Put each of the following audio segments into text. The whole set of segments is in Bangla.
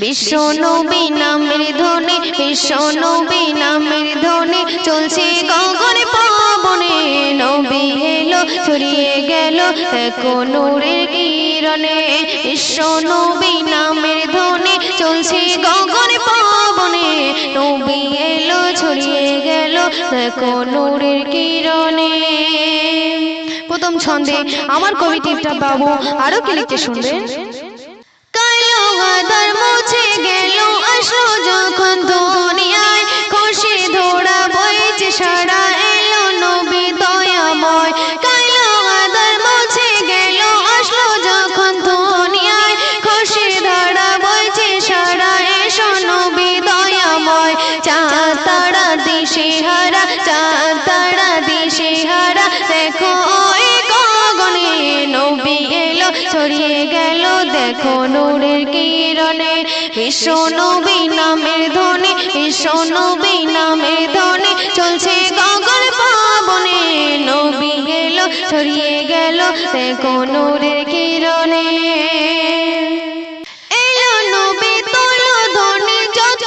বিশ্ব নবী নামের ধ্বনি, বিশ্ব নবী নামের ধ্বনি চলছে গগনে পবনে। নবী এলো ছড়িয়ে গেল দেখো নূরের কিরণে। বিশ্ব নবী নামের ধ্বনি চলছে গগনে পবনে। নবী এলো ছড়িয়ে গেল দেখো নূরের কিরণে। প্রথম ছন্দে আমার কবি টিপটা বাবু আরো কি লিখতে শুনবেন। কালো আধার মুছে গেল আসলো যখন দুনিয়ায়, খুশি ধরা বইছে সারা এলো নবী দয়াময়। কালো আধার মুছে গেল আসলো যখন দুনিয়ায়, খুশি ধরা বইছে সারা এসো নবী দয়াময়। চাঁদ তারা দিশে হারা, চাঁদ তারা দিশে হারা দেখো ওই গগনে। নবী এলো ছড়িয়ে গেল দেখো নূরের কিরণে। বিশ্ব নবী নামের ধ্বনি, বিশ্ব নবী নামের ধ্বনি চলছে গগন পবনে। নবী এলো ছড়িয়ে গেল দেখো নূরের কিরণে। এলো নবী তোলো ধ্বনি যত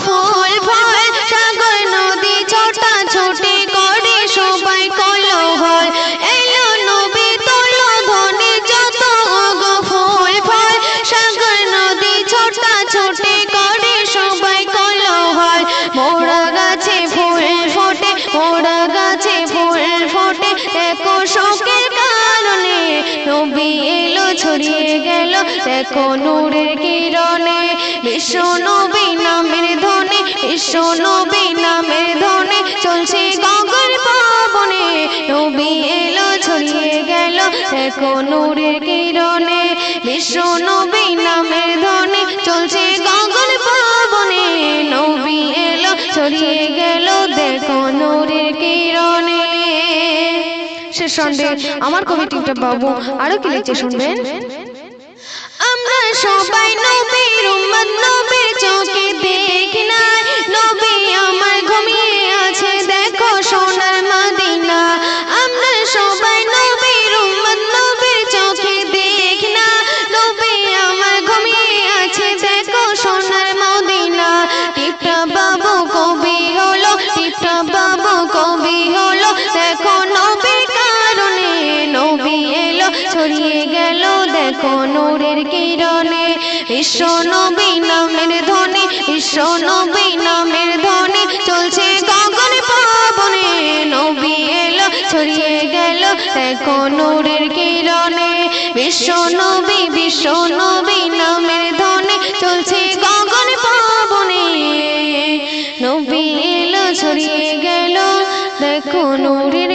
ফুল ফল, সাগর নদী ছোটা ছুটি করে সবাই কোলাহল। এলো নবী তোলো ধ্বনি যত ফুল ফল, সাগর নদী ছোটা ছুটি করে সবাই কোলাহল। মোরা গাছে ফুল ফোটে, মোরা গাছে ফুল ফোটে দেখো শোকের কারণে। নবী এলো ছড়িয়ে গেল দেখো নূরের কিরণে। বিশ্ব নবী নামের ধ্বনি, বিশ্ব নবী নামের ধ্বনি চলছে গগন পবনে। নবী এলো ছড়িয়ে গেল দেখো নূরের কিরণে। বিশ্ব নবী নামের ধ্বনি চলছে গগন পবনে। নবী এলো ছড়িয়ে গেল দেখো নূরের কিরণে। শেষ ছন্দে আমার কবি টিপটা বাবু আরো কি লিখতে শুনবেন। আমরা সবাই নবীর উম্মত, নবীর চোখে দেখি না। নবী আমার ঘুমিয়ে আছে দেখো সোনার মদিনা। আমরা সবাই নবীর উম্মত, নবীর চোখে দেখি না। নবী আমার ঘুমিয়ে আছে দেখো সোনার মদিনা। টিপটা বাবু কবি হলো, টিপটা বাবু কবি হলো দেখো নবীর কারণে। নবী এলো ছড়িয়ে গেল দেখো নূরের কিরণে। বিশ্ব নবী নামের ধ্বনি, বিশ্ব নবী নামের ধ্বনি চলছে গগন পবনে। নবী এলো ছড়িয়ে গেল দেখো নূরের কিরণে। বিশ্ব নবী, বিশ্ব নবী নামের ধ্বনি চলছে গগন পবনে। নবী এলো ছড়িয়ে গেল দেখো নূরের